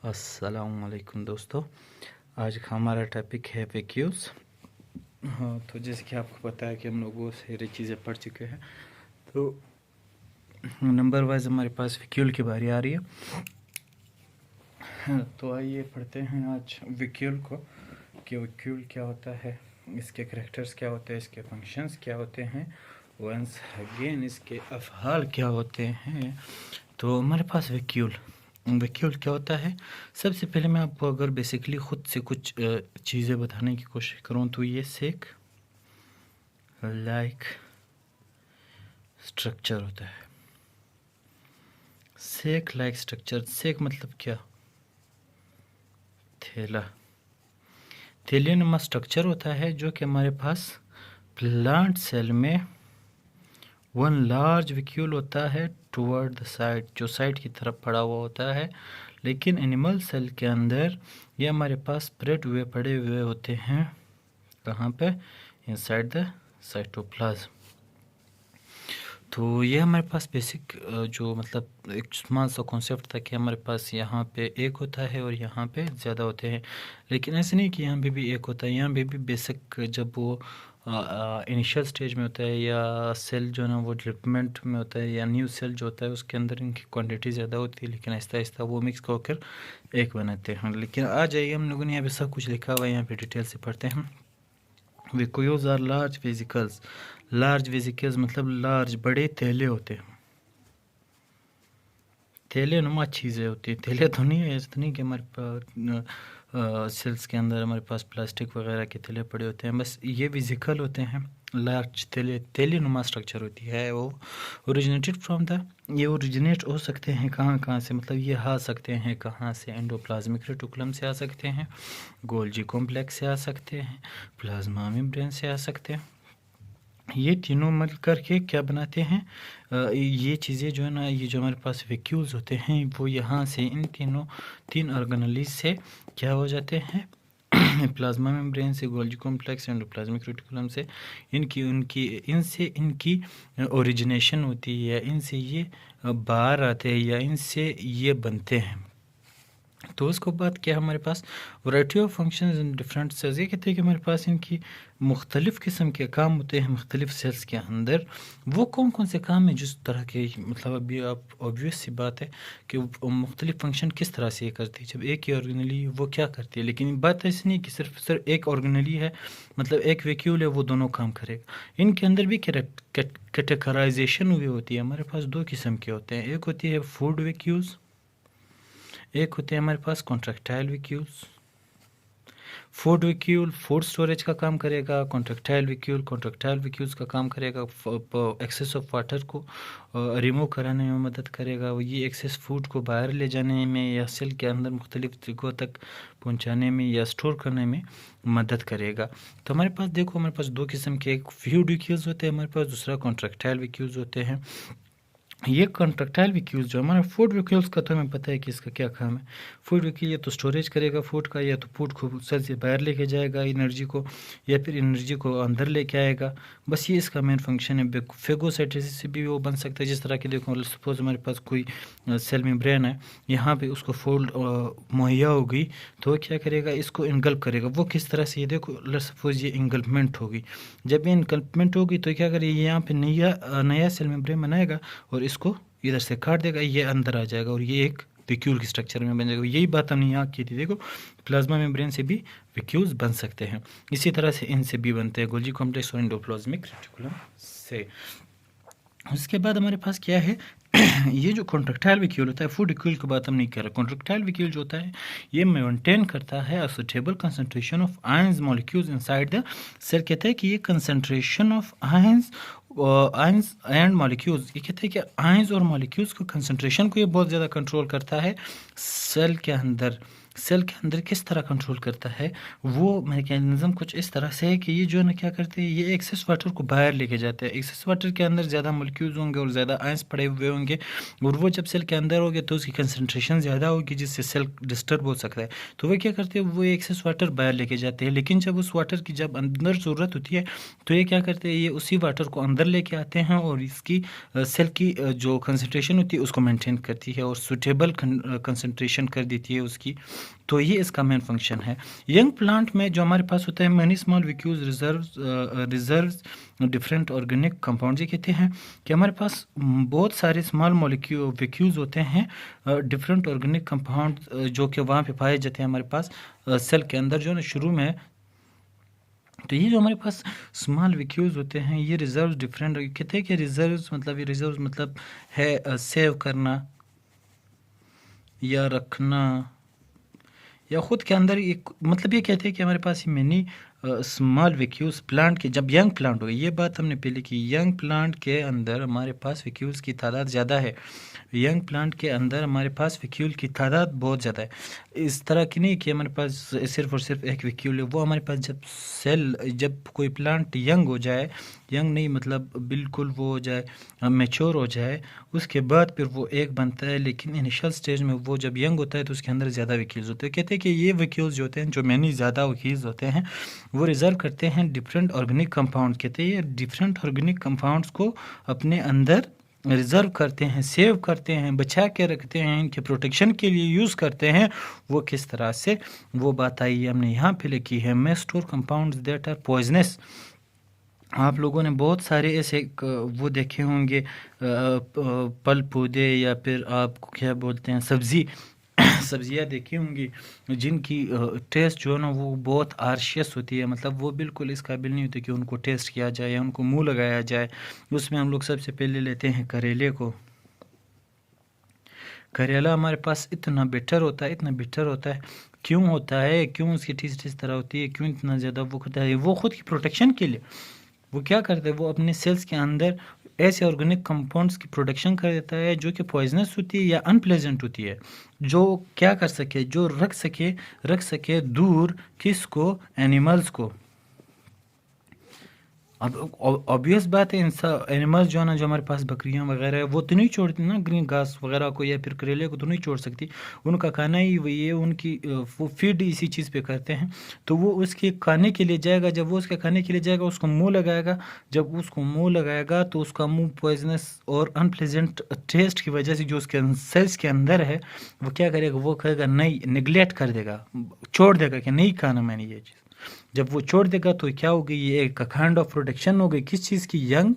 अस्सलाम वालेकुम दोस्तों। आज का हमारा टॉपिक है वैक्यूल्स। हाँ, तो जैसे कि आपको पता है कि हम लोग बहुत सारी चीज़ें पढ़ चुके हैं, तो नंबर वाइज हमारे पास वैक्यूल की बारी आ रही है। हाँ, तो आइए पढ़ते हैं आज वैक्यूल को कि वैक्यूल क्या होता है, इसके करैक्टर्स क्या होते हैं, इसके फंक्शंस क्या होते हैं, वंस अगेन इसके अफ़आल क्या होते हैं। तो हमारे पास वैक्यूल क्या होता है। सबसे पहले मैं आपको अगर बेसिकली ख़ुद से कुछ चीज़ें बताने की कोशिश करूँ तो ये सेक लाइक स्ट्रक्चर होता है। सेक लाइक स्ट्रक्चर, सेक मतलब क्या, थैला, थैलियनुमा स्ट्रक्चर होता है जो कि हमारे पास प्लांट सेल में वन लार्ज वैक्यूल होता है टुवर्ड द साइड, जो साइड की तरफ पड़ा हुआ होता है। लेकिन एनिमल सेल के अंदर ये हमारे पास स्प्रेड हुए पड़े हुए होते हैं। कहाँ पे, इनसाइड द साइटोप्लाज्म। तो ये हमारे पास बेसिक जो मतलब एक स्मॉल सा कॉन्सेप्ट था कि हमारे पास यहाँ पे एक होता है और यहाँ पे ज़्यादा होते हैं। लेकिन ऐसे नहीं कि यहाँ पे भी एक होता है, यहाँ पे भी बेसिक जब वो इनिशियल स्टेज में होता है या सेल जो है ना वो डेवलपमेंट में होता है या न्यू सेल जो होता है उसके अंदर इनकी क्वांटिटी ज़्यादा होती है, लेकिन आहिस्ता आहिस्ता वो मिक्स होकर एक बनाते हैं। लेकिन आ जाइए, हम लोगों ने यहाँ पे सब कुछ लिखा हुआ है, यहाँ पे डिटेल से पढ़ते हैं। Vacuoles are large vesicles, large vesicles मतलब लार्ज बड़े थैले होते हैं, थैले नुमा चीज़ें होती है। थैले तो नहीं है, ऐसा नहीं कि हमारे पास सेल्स के अंदर हमारे पास प्लास्टिक वगैरह के थैले पड़े होते हैं, बस ये वेसिकल होते हैं, लार्ज थैले, थैले नुमा स्ट्रक्चर होती है वो। ओरिजिनेटेड फ्रॉम द, ये ओरिजिनेट हो सकते हैं कहाँ कहाँ से, मतलब ये आ सकते हैं कहाँ से, एंडोप्लाज्मिक रेटिकुलम से आ सकते हैं, गोल्जी कॉम्प्लेक्स से आ सकते हैं, प्लाज्मा मेम्ब्रेन से आ सकते हैं। ये तीनों मिल करके क्या बनाते हैं, ये चीज़ें जो है ना, ये जो हमारे पास वैक्यूल्स होते हैं वो यहाँ से इन तीन ऑर्गेनेलीज से क्या हो जाते हैं प्लाज्मा मेम्ब्रेन से, गोल्जी कॉम्प्लेक्स, एंडोप्लाज्मिक रेटिकुलम से इनसे इनकी ओरिजिनेशन होती है, इनसे ये बाहर आते हैं या इनसे ये बनते हैं। तो उसके बाद क्या हमारे पास variety of functions in different cells, ये कहते हैं कि हमारे पास इनकी मुख्तलिफ़ किस्म के काम होते हैं मुख्तलिफ़ सेल्स के अंदर। वो कौन कौन से काम हैं जिस तरह के, मतलब अभी आप ऑब्वियस सी बात है कि मुख्तलिफ़ फंक्शन किस तरह से ये करती है। जब एक ही ऑर्गेनली वो क्या करती है, लेकिन बात ऐसी नहीं कि सिर्फ एक ऑर्गेनली है, मतलब एक वैक्यूल है वो दोनों काम करेगा। इनके अंदर भी कैटेगराइजेशन हुई होती है। हमारे पास दो किस्म के होते हैं, एक होती है फूड वैक्यूल्स, एक होते हैं हमारे पास contractile vacuoles. Food vacuole food storage का काम करेगा, कॉन्ट्रैक्टाइल वैक्यूल्स का काम करेगा एक्सेस ऑफ वाटर को रिमूव कराने में मदद करेगा। वो ये एक्सेस फूड को बाहर ले जाने में या सेल के अंदर मुख्तलिफ जगहों तक पहुंचाने में या स्टोर करने में मदद करेगा। तो हमारे पास देखो, हमारे पास दो किस्म के, एक फूड वैक्यूल्स होते हैं हमारे पास, दूसरा कॉन्ट्रैक्टाइल वैक्यूल्स होते हैं। ये कॉन्ट्रैक्टाइल वैक्यूल्स जो हमारा फूड वैक्यूल्स का, तो हमें पता है कि इसका क्या काम है। फूड वैक्यूल या तो स्टोरेज करेगा फूड का, या तो फूड को सेल से बाहर लेके जाएगा एनर्जी को, या फिर एनर्जी को अंदर लेके आएगा। बस ये इसका मेन फंक्शन है। फेगोसाइटोसिस से भी वो बन सकता है, जिस तरह की देखो सपोज हमारे पास कोई सेल मेम्ब्रेन है, यहाँ पे उसको फोल्ड मुहैया हो गई, तो क्या करेगा, इसको इनगल्प करेगा। वो किस तरह से, ये देखो सपोज ये इंगल्पमेंट होगी, जब ये इंगल्पमेंट होगी तो क्या करेगा, यहाँ पे नया सेल मेम्ब्रेन बनाएगा और इसको इधर से काट देगा, ये अंदर आ जाएगा और ये एक वैक्यूल की स्ट्रक्चर में बन जाएगा। यही बात हमने यहाँ की थी। देखो प्लाज्मा मेम्ब्रेन से भी वैक्यूल्स बन सकते हैं, इसी तरह से इनसे भी बनते हैं, गोल्जी कॉम्प्लेक्स और एंडोप्लाज्मिक रेटिकुलम से। उसके बाद हमारे पास क्या है ये जो कॉन्ट्रैक्टाइल वैक्यूल होता है, फूड वैक्यूल की बात हम नहीं कर रहे। कॉन्ट्रैक्टाइल वैक्यूल जो होता है ये मेंटेन करता है suitable concentration of ions molecules inside the cell. कहते हैं कि ये concentration of ions and molecules, ये कहते हैं कि आयंस और मॉलिक्यूल्स को कंसंट्रेशन को ये बहुत ज़्यादा कंट्रोल करता है सेल के अंदर। सेल के अंदर किस तरह कंट्रोल करता है, वो मैकेनिज़्म कुछ इस तरह से है कि ये जो है ना क्या करते हैं, ये एक्सेस वाटर को बाहर लेके जाते हैं। एक्सेस वाटर के अंदर ज़्यादा मॉलिक्यूल्स होंगे और ज़्यादा आयंस पड़े हुए होंगे, और वो जब सेल के अंदर होंगे तो उसकी कंसंट्रेशन ज़्यादा होगी, जिससे सेल डिस्टर्ब हो सकता है। तो वो क्या करते हैं, वो एक्सेस वाटर बाहर लेके जाते हैं। लेकिन जब उस वाटर की जब अंदर ज़रूरत होती है तो ये क्या करते हैं, ये उसी वाटर को अंदर लेके आते हैं और इसकी सेल की जो कंसंट्रेशन होती है उसको मेंटेन करती है और सूटेबल कंसंट्रेशन कर देती है उसकी। तो ये इसका मेन फंक्शन है। यंग प्लांट में जो हमारे पास होता है, many small vacuoles reserves different organic compound. ये कहते हैं कि हमारे पास बहुत सारे स्मॉल वैक्यूल्स होते हैं, डिफरेंट ऑर्गेनिक कंपाउंड जो कि वहाँ पे पाए जाते हैं हमारे पास सेल के अंदर जो है ना शुरू में। तो ये जो हमारे पास स्मॉल वैक्यूल्स होते हैं, ये रिजर्व्स डिफरेंट कहते हैं कि रिजर्व्स मतलब ये रिजर्व्स मतलब है सेव करना या रखना या ख़ुद के अंदर एक, मतलब ये कहते हैं कि हमारे पास ये मैनी स्मॉल वैक्यूल्स प्लांट के जब यंग प्लांट हो गए, ये बात हमने पहले की, यंग प्लांट के अंदर हमारे पास वैक्यूल्स की तादाद ज़्यादा है। यंग प्लांट के अंदर हमारे पास वैक्यूल की तादाद बहुत ज़्यादा है। इस तरह की नहीं कि हमारे पास सिर्फ और सिर्फ एक वैक्यूल है। वो हमारे पास जब कोई प्लांट यंग हो जाए, यंग नहीं मतलब बिल्कुल वो हो जाए, मैच्योर हो जाए, उसके बाद फिर वो एक बनता है। लेकिन इनिशियल स्टेज में वो जब यंग होता है तो उसके अंदर ज़्यादा वैक्यूल्स होते हैं। कहते हैं कि ये वैक्यूल्स जो होते हैं, जो मैनी ज़्यादा वैक्यूल्स होते हैं, वो रिजर्व करते हैं डिफरेंट ऑर्गेनिक कंपाउंड। कहते हैं ये डिफरेंट ऑर्गेनिक कंपाउंड्स को अपने अंदर रिजर्व करते हैं, सेव करते हैं, बचा के रखते हैं, इनके प्रोटेक्शन के लिए यूज़ करते हैं। वो किस तरह से, वो बात आई हमने यहाँ पे लिखी है। May store compounds that are poisonous. आप लोगों ने बहुत सारे ऐसे वो देखे होंगे फल पौधे या फिर आपको क्या बोलते हैं सब्जियां देखी होंगी जिनकी टेस्ट जो है ना वो बहुत आर्शियस होती है, मतलब वो बिल्कुल इस काबिल नहीं होती कि उनको टेस्ट किया जाए या उनको मुंह लगाया जाए। उसमें हम लोग सबसे पहले लेते हैं करेले को। करेला हमारे पास इतना बेटर होता है, इतना बेटर होता है। क्यों होता है, क्यों उसकी टेस्ट इस तरह होती है, क्यों इतना ज़्यादा वो करता है, वो खुद की प्रोटेक्शन के लिए वो क्या करता है, वो अपने सेल्स के अंदर ऐसे ऑर्गेनिक कंपाउंड्स की प्रोडक्शन कर देता है जो कि पॉइजनस होती है या अनप्लेजेंट होती है, जो क्या कर सके, जो रख सके दूर किसको, एनिमल्स को। अब ऑब्वियस बात है, एनिमल्स जो है ना, जो हमारे पास बकरियां वगैरह है, वो तो नहीं छोड़ती ना ग्रीन घास वगैरह को या फिर करेले को तो नहीं छोड़ सकती। उनका खाना ही वही है, उनकी वो फीड इसी चीज़ पे करते हैं। तो वो उसके खाने के लिए जाएगा, जब वो उसके खाने के लिए जाएगा उसको मुंह लगाएगा। जब उसको मुंह लगाएगा तो उसका मुंह पॉइजनस और अनप्लेजेंट टेस्ट की वजह से जो उसके सेल्स के अंदर है वो क्या करेगा, वो कहेगा नहीं, निगलेक्ट कर देगा, छोड़ देगा कि नहीं खाना मैंने ये चीज़। जब वो छोड़ देगा तो क्या हो गई, ये एक काइंड ऑफ प्रोटेक्शन हो गई किस चीज़ की, यंग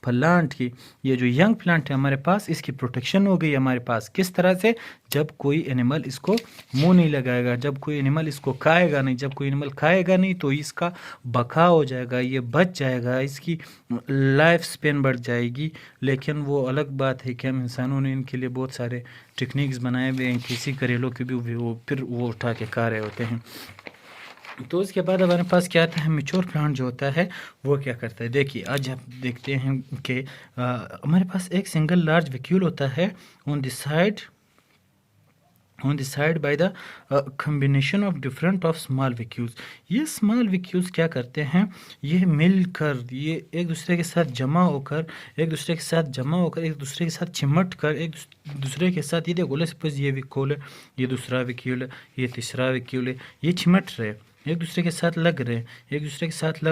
प्लांट की। ये जो यंग प्लांट है हमारे पास, इसकी प्रोटेक्शन हो गई हमारे पास। किस तरह से, जब कोई एनिमल इसको मुंह नहीं लगाएगा, जब कोई एनिमल इसको खाएगा नहीं, जब कोई एनिमल खाएगा नहीं तो इसका बकाव हो जाएगा, ये बच जाएगा, इसकी लाइफ स्पेन बढ़ जाएगी। लेकिन वो अलग बात है कि हम इंसानों ने इनके लिए बहुत सारे टेक्निक्स बनाए हुए हैं, किसी करेलों के भी वो फिर वो उठा के खा रहे होते हैं। तो उसके बाद हमारे पास क्या आता है, मेच्योर प्लांट जो होता है वो क्या करता है। देखिए आज आप देखते हैं कि हमारे पास एक सिंगल लार्ज वैक्यूल होता है on the side by the combination of different of small vacuoles. ये स्मॉल वैक्यूल्स क्या करते हैं, ये मिलकर, ये एक दूसरे के साथ जमा होकर, एक दूसरे के साथ चिमट कर, एक दूसरे के साथ, ये देखो सपोज ये वैक्यूल है, ये दूसरा वैक्यूल है, ये तीसरा वैक्यूल है, ये चिमट रहे, एक दूसरे के साथ लग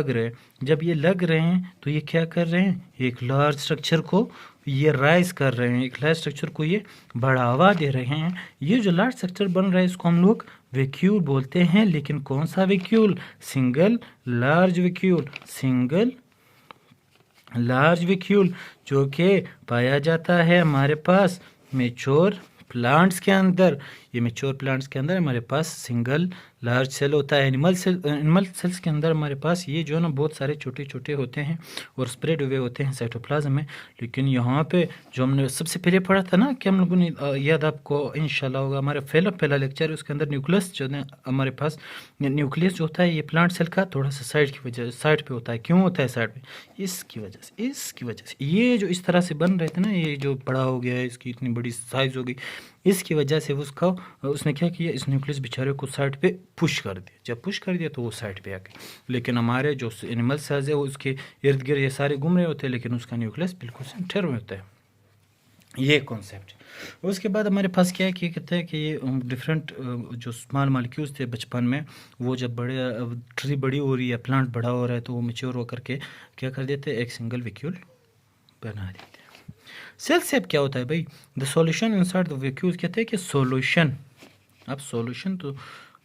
रहे हैं। जब ये लग रहे हैं तो ये क्या कर रहे हैं, एक लार्ज स्ट्रक्चर को ये राइज कर रहे हैं, एक लार्ज स्ट्रक्चर को ये बढ़ावा दे रहे हैं। ये जो लार्ज स्ट्रक्चर बन रहा है इसको हम लोग वैक्यूल बोलते हैं। लेकिन कौन सा वैक्यूल, सिंगल लार्ज वैक्यूल जो कि पाया जाता है हमारे पास मेच्योर प्लांट्स के अंदर। ये मेच्योर प्लांट्स के अंदर हमारे पास सिंगल लार्ज सेल होता है। एनिमल सेल्स के अंदर हमारे पास ये जो है ना बहुत सारे छोटे छोटे होते हैं और स्प्रेड हुए होते हैं साइटोप्लाज्म में। लेकिन यहाँ पे जो हमने सबसे पहले पढ़ा था ना कि हम लोगों ने, याद आपको इंशाल्लाह होगा, हमारा पहला लेक्चर है, उसके अंदर न्यूक्लियस जो है हमारे पास, न्यूक्लियस जो होता है ये प्लांट सेल का थोड़ा सा साइड पे होता है। क्यों होता है साइड पे, इसकी वजह से ये जो इस तरह से बन रहे थे ना, ये जो बड़ा हो गया है, इसकी इतनी बड़ी साइज हो गई, इसकी वजह से उसका उसने क्या किया, इस न्यूक्लियस बेचारे को साइड पे पुश कर दिया। जब पुश कर दिया तो वो साइड पे आ गया। लेकिन हमारे जो एनिमल सेल्स है वो उसके इर्द गिर्द ये सारे घूम रहे होते हैं, लेकिन उसका न्यूक्लियस बिल्कुल सेंटर में होता है। ये कॉन्सेप्ट। उसके बाद हमारे पास क्या है कि कहते हैं कि ये डिफरेंट जो स्मॉल मालिक्यूल्स थे बचपन में, वो जब बड़े ट्री बड़ी हो रही है, प्लांट बड़ा हो रहा है, तो वो मेच्योर होकर के क्या कर देते हैं, एक सिंगल वैक्यूल बना देते हैं। सेल सेप क्या होता है भाई, the solution inside the vacuoles. कहते हैं कि सॉल्यूशन, अब सॉल्यूशन तो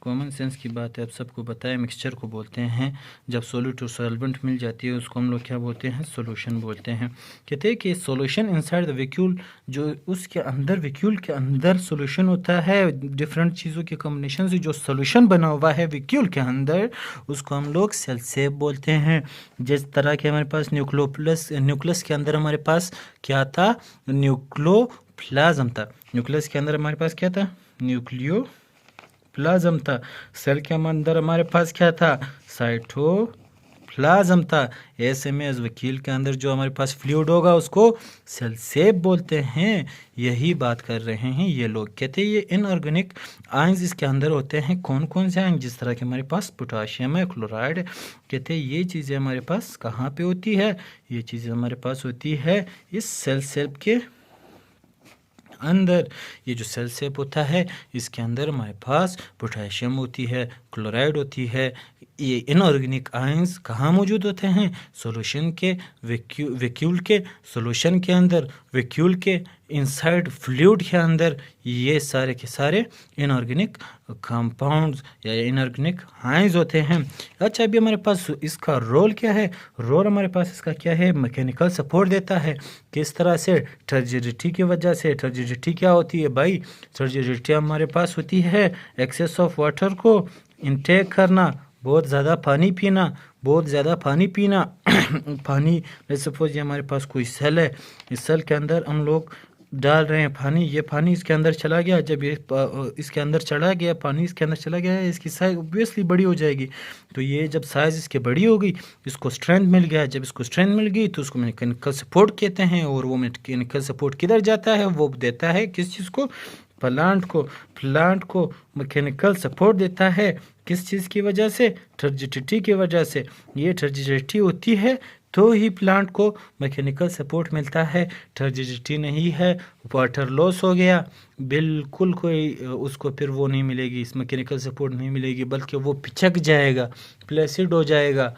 कॉमन सेंस की बात है, अब सबको बताया, मिक्सचर को बोलते हैं। जब सोल्यूट और सॉल्वेंट मिल जाती है उसको हम लोग क्या बोलते हैं, सॉल्यूशन बोलते हैं। कहते हैं कि सॉल्यूशन इनसाइड द वैक्यूल, जो उसके अंदर वैक्यूल के अंदर सॉल्यूशन होता है, डिफरेंट चीज़ों के कॉम्बिनेशन से जो सॉल्यूशन बना हुआ है वैक्यूल के अंदर, उसको हम लोग सेल सेप बोलते हैं। जिस तरह के हमारे पास न्यूक्लियस के अंदर हमारे पास क्या था, न्यूक्लियोप्लाज्म था। न्यूक्लियस के अंदर हमारे पास क्या था, न्यूक्लियोप्लाज्म था। सेल के अंदर हमारे पास क्या था, साइटोप्लाज्म था। ऐसे में इस वकील के अंदर जो हमारे पास फ्लूइड होगा उसको सेल सेप बोलते हैं। यही बात कर रहे हैं ये लोग। कहते हैं ये इनऑर्गेनिक आयंस इसके अंदर होते हैं। कौन कौन से आयन, जिस तरह के हमारे पास पोटाशियम है, क्लोराइड है। कहते हैं ये चीज़ें हमारे पास कहाँ पे होती है, ये चीज़ें हमारे पास होती है इस सेल सेप के अंदर। ये जो सेल सेप होता है इसके अंदर हमारे पास पोटेशियम होती है, क्लोराइड होती है। ये इनऑर्गेनिक आयंस कहाँ मौजूद होते हैं, सॉल्यूशन के वैक्यूल के सॉल्यूशन के अंदर, वैक्यूल के इनसाइड फ्लूइड के अंदर। ये सारे के सारे इनऑर्गेनिक कंपाउंड्स या इनऑर्गेनिक आयंस होते हैं। अच्छा, अभी हमारे पास इसका रोल क्या है, रोल हमारे पास इसका क्या है, मैकेनिकल सपोर्ट देता है। किस तरह से, टर्जिडिटी की वजह से। टर्जिडिटी क्या होती है भाई, टर्जिडिटी हमारे पास होती है एक्सेस ऑफ वाटर को इनटेक करना, बहुत ज़्यादा पानी पीना, बहुत ज़्यादा पानी पीना। पानी, लेट्स सपोज ये हमारे पास कोई सेल है, इस सेल के अंदर हम लोग डाल रहे हैं पानी, ये पानी इसके अंदर चला गया। जब ये इसके अंदर चला गया, पानी इसके अंदर चला गया है, इसकी साइज ऑब्वियसली बड़ी हो जाएगी। तो ये जब साइज़ इसके बड़ी हो गई, इसको स्ट्रेंथ मिल गया। जब इसको स्ट्रेंथ मिल गई तो उसको मैकेनिकल सपोर्ट कहते हैं। और वो मैकेनिकल सपोर्ट किधर जाता है, वो देता है किस चीज़ को, प्लांट को। प्लांट को मैकेनिकल सपोर्ट देता है किस चीज़ की वजह से, टर्जिडिटी की वजह से। ये टर्जिडिटी होती है तो ही प्लांट को मैकेनिकल सपोर्ट मिलता है। टर्जिडिटी नहीं है, वाटर लॉस हो गया, बिल्कुल कोई उसको फिर वो नहीं मिलेगी, इस मैकेनिकल सपोर्ट नहीं मिलेगी, बल्कि वो पिचक जाएगा, फ्लैसिड हो जाएगा,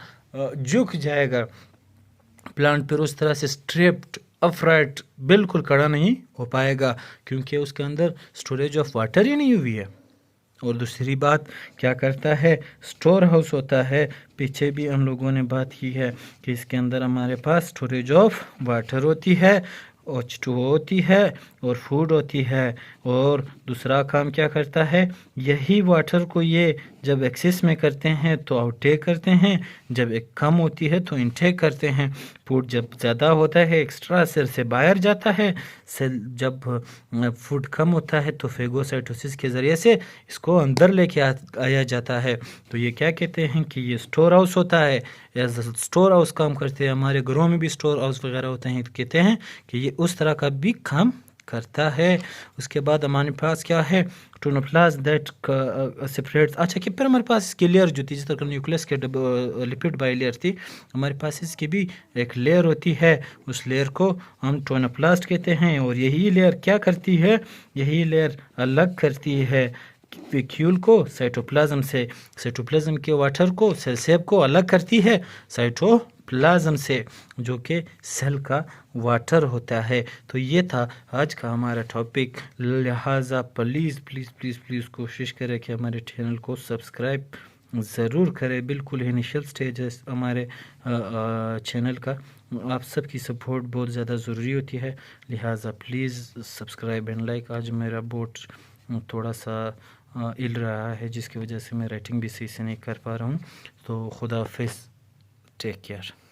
झुक जाएगा प्लांट। फिर उस तरह से स्ट्रेप्ड अपराइट बिल्कुल खड़ा नहीं हो पाएगा, क्योंकि उसके अंदर स्टोरेज ऑफ वाटर ही नहीं हुई है। और दूसरी बात क्या करता है, स्टोर हाउस होता है। पीछे भी हम लोगों ने बात की है कि इसके अंदर हमारे पास स्टोरेज ऑफ वाटर होती है, H2O होती है और फूड होती है। और दूसरा काम क्या करता है, यही वाटर को ये जब एक्सेस में करते हैं तो आउटटेक करते हैं, जब एक कम होती है तो इनटेक करते हैं। फूड जब ज़्यादा होता है एक्स्ट्रा सेल से बाहर जाता है, सेल जब फूड कम होता है तो फेगोसाइटोसिस के ज़रिए से इसको अंदर लेके आया जाता है। तो ये क्या कहते हैं कि ये स्टोर हाउस होता है, एज स्टोर हाउस काम करते हैं। हमारे घरों में भी स्टोर हाउस वगैरह होते हैं, तो कहते हैं कि ये उस तरह का भी काम करता है। उसके बाद हमारे पास क्या है, टोनोप्लास्ट दैट सेपरेट्स। अच्छा, कि फिर हमारे पास इसकी लेयर जो थी, जिस तरह न्यूक्लियस के लिपिड बाई लेयर थी, हमारे पास इसकी भी एक लेयर होती है। उस लेयर को हम टोनोप्लास्ट कहते हैं। और यही लेयर क्या करती है, यही लेयर अलग करती है वैक्यूल को साइटोप्लाज्म से। साइटोप्लाज्म के वाटर को, सेल सेप को अलग करती है साइटोप्लाज्म से, जो कि सेल का वाटर होता है। तो ये था आज का हमारा टॉपिक। लिहाजा प्लीज़ प्लीज़ प्लीज़ प्लीज़ कोशिश करें कि हमारे चैनल को सब्सक्राइब ज़रूर करें। बिल्कुल इनिशियल स्टेज है हमारे चैनल का, आप सबकी सपोर्ट बहुत ज़्यादा ज़रूरी होती है। लिहाजा प्लीज़ सब्सक्राइब एंड लाइक। आज मेरा बोर्ड थोड़ा सा इल रहा है, जिसकी वजह से मैं राइटिंग भी सही से नहीं कर पा रहा हूँ। तो खुदा हाफिज़, टेक केयर।